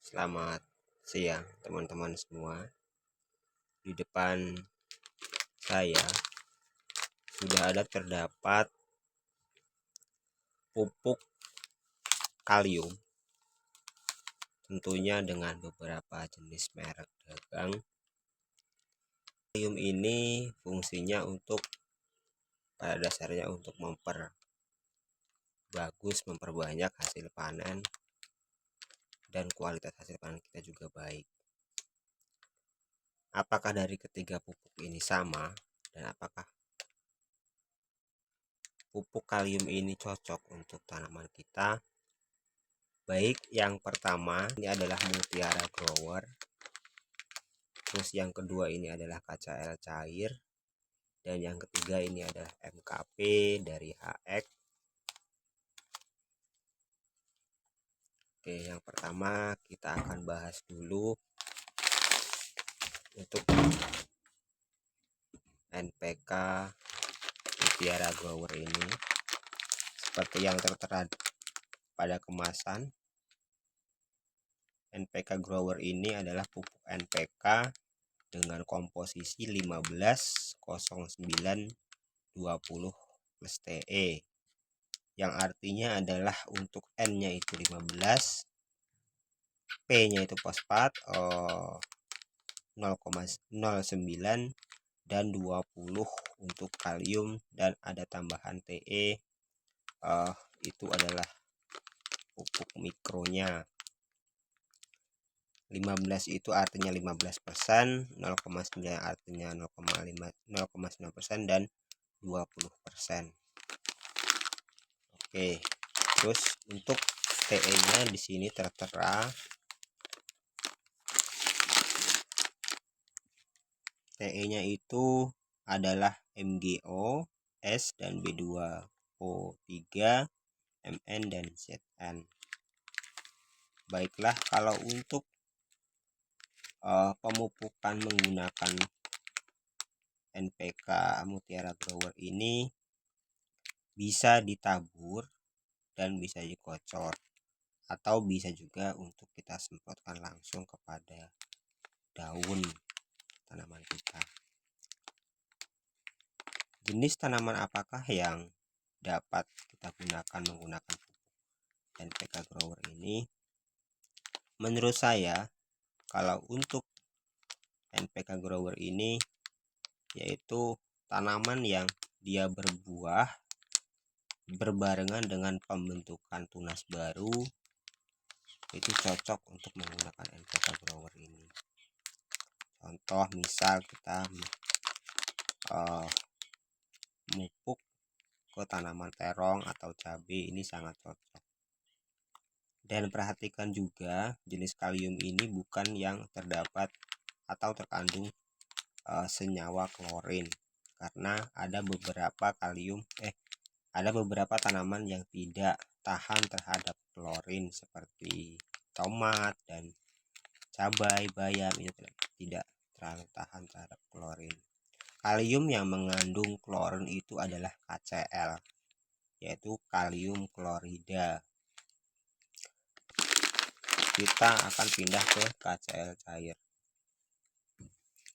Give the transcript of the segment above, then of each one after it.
Selamat siang teman-teman semua. Di depan saya sudah terdapat pupuk kalium, tentunya dengan beberapa jenis merek dagang. Kalium ini fungsinya pada dasarnya untuk memperbanyak hasil panen, dan kualitas hasil panen kita juga baik. Apakah dari ketiga pupuk ini sama, dan apakah pupuk kalium ini cocok untuk tanaman kita? Baik, yang pertama ini adalah Mutiara Grower. Terus yang kedua ini adalah KCL cair, dan yang ketiga ini adalah MKP dari HX. Oke, yang pertama kita akan bahas dulu untuk NPK Mutiara Grower ini. Seperti yang tertera pada kemasan, NPK Grower ini adalah pupuk NPK dengan komposisi 150920+TE, yang artinya adalah untuk N-nya itu 15, P-nya itu fosfat 0,09, dan 20 untuk kalium, dan ada tambahan TE, itu adalah pupuk mikronya. 15 itu artinya 15%, 0,9 artinya 0,9%, dan 20%. Oke, terus untuk TE-nya di sini tertera. TE-nya itu adalah MgO, S, dan B2O3, Mn, dan Zn. Baiklah, kalau untuk pemupukan menggunakan NPK Mutiara Grower ini bisa ditabur dan bisa dikocor, atau bisa juga untuk kita semprotkan langsung kepada daun tanaman kita. Jenis tanaman apakah yang dapat kita gunakan menggunakan pupuk NPK Grower ini? Menurut saya, kalau untuk NPK Grower ini yaitu tanaman yang dia berbuah berbarengan dengan pembentukan tunas baru, itu cocok untuk menggunakan NPK Grower ini. Contoh misal kita mupuk ke tanaman terong atau cabai, ini sangat cocok. Dan perhatikan juga jenis kalium ini bukan yang terdapat atau terkandung senyawa klorin, karena ada beberapa tanaman yang tidak tahan terhadap klorin seperti tomat dan cabai, bayam, itu tidak terlalu tahan terhadap klorin. Kalium yang mengandung klorin itu adalah KCl, yaitu kalium klorida. Kita akan pindah ke KCl cair.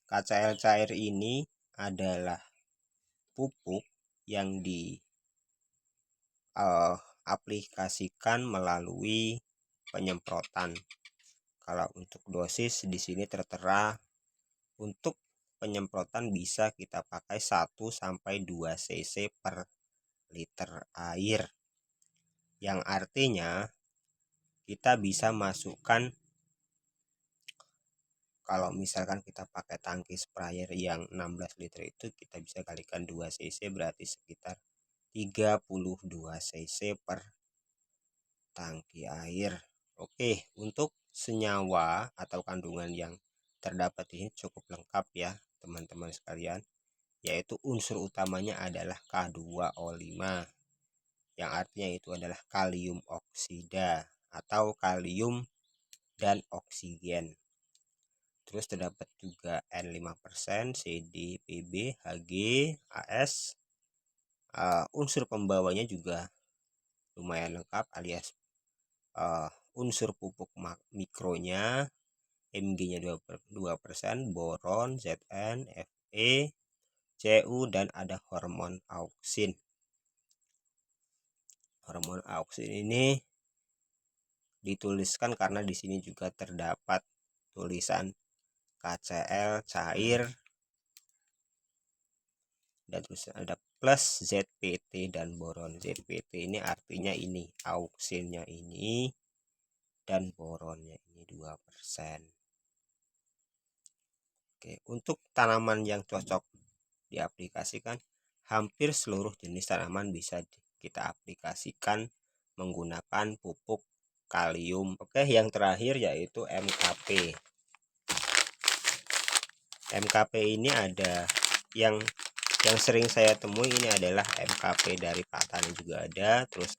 KCl cair ini adalah pupuk yang diaplikasikan melalui penyemprotan. Kalau untuk dosis di sini tertera, untuk penyemprotan bisa kita pakai 1-2 cc per liter air, yang artinya kita bisa masukkan, kalau misalkan kita pakai tangki sprayer yang 16 liter itu, kita bisa kalikan 2 cc, berarti sekitar 32 cc per tangki air. Oke, untuk senyawa atau kandungan yang terdapat ini cukup lengkap ya teman-teman sekalian, yaitu unsur utamanya adalah K2O5, yang artinya itu adalah kalium oksida atau kalium dan oksigen. Terus terdapat juga N5%, CD, PB, Hg, AS. Unsur pembawanya juga lumayan lengkap, alias unsur pupuk mikronya, Mg-nya 2%, boron, Zn, Fe, Cu, dan ada hormon auksin. Hormon auksin ini dituliskan karena di sini juga terdapat tulisan KCl cair, dan terus ada plus ZPT dan boron. ZPT ini artinya ini auksinnya ini, dan boronnya ini 2%. Oke, untuk tanaman yang cocok diaplikasikan, hampir seluruh jenis tanaman bisa kita aplikasikan menggunakan pupuk kalium. Oke, yang terakhir yaitu MKP. MKP ini ada yang sering saya temui ini adalah MKP dari Pak Tani juga ada, terus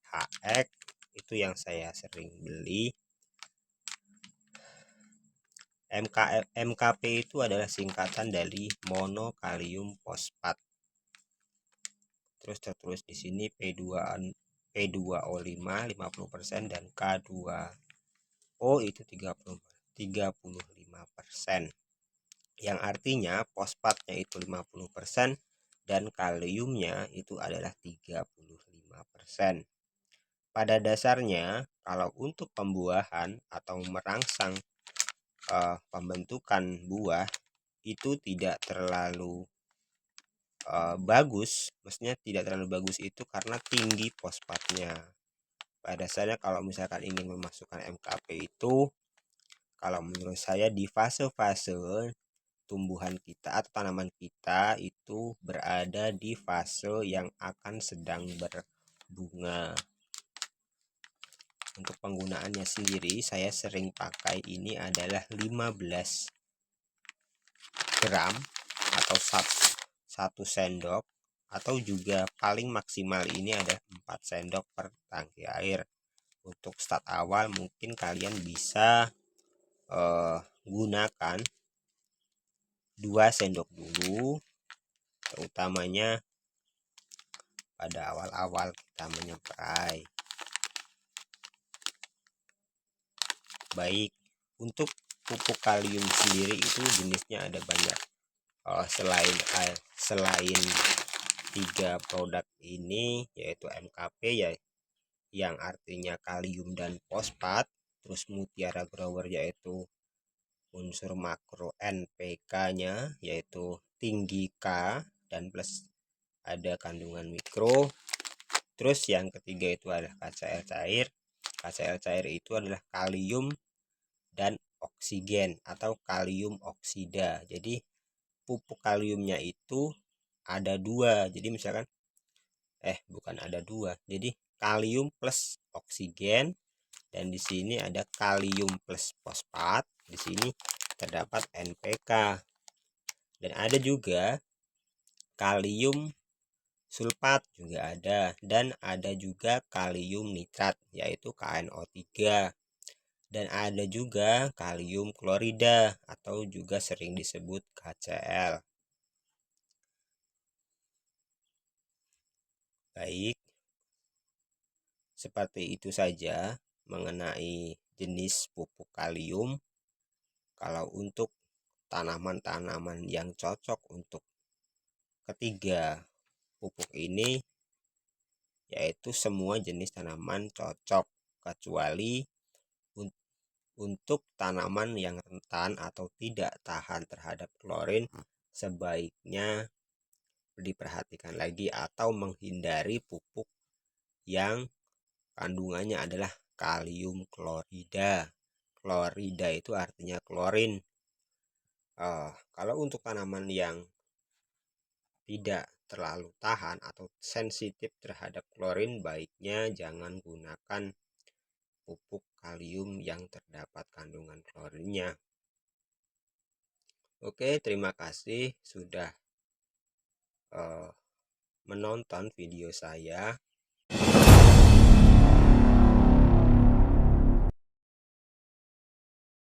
HX itu yang saya sering beli. MKP itu adalah singkatan dari monokalium fosfat. Terus di sini P2O5 50% dan K2O itu 35%. Yang artinya fosfatnya itu 50% dan kaliumnya itu adalah 35%. Pada dasarnya kalau untuk pembuahan atau merangsang pembentukan buah itu tidak terlalu bagus, maksudnya tidak terlalu bagus itu karena tinggi fosfatnya. Pada dasarnya kalau misalkan ingin memasukkan MKP itu, kalau menurut saya di fase-fase tumbuhan kita atau tanaman kita itu berada di fase yang akan sedang berbunga. Untuk penggunaannya sendiri saya sering pakai ini adalah 15 gram atau 1 sendok, atau juga paling maksimal ini ada 4 sendok per tangki air. Untuk start awal mungkin kalian bisa gunakan 2 sendok dulu, terutamanya pada awal-awal kita menyemprot. Baik, untuk pupuk kalium sendiri itu jenisnya ada banyak. Selain 3 produk ini yaitu MKP ya, yang artinya kalium dan fosfat, terus Mutiara Grower yaitu unsur makro NPK-nya yaitu tinggi K dan plus ada kandungan mikro. Terus yang ketiga itu adalah KCl cair. KCl cair itu adalah kalium dan oksigen atau kalium oksida. Jadi pupuk kaliumnya itu ada 2. Jadi misalkan bukan ada 2. Jadi kalium plus oksigen, dan di sini ada kalium plus fosfat. Di sini terdapat NPK. Dan ada juga kalium sulfat juga ada, dan ada juga kalium nitrat yaitu KNO3. Dan ada juga kalium klorida atau juga sering disebut KCl. Baik, seperti itu saja mengenai jenis pupuk kalium. Kalau untuk tanaman-tanaman yang cocok untuk ketiga pupuk ini, yaitu semua jenis tanaman cocok, kecuali untuk tanaman yang rentan atau tidak tahan terhadap klorin, sebaiknya diperhatikan lagi atau menghindari pupuk yang kandungannya adalah kalium klorida. Klorida itu artinya klorin. Kalau untuk tanaman yang tidak terlalu tahan atau sensitif terhadap klorin, baiknya jangan gunakan pupuk kalium yang terdapat kandungan klorinnya. Oke, terima kasih sudah menonton video saya.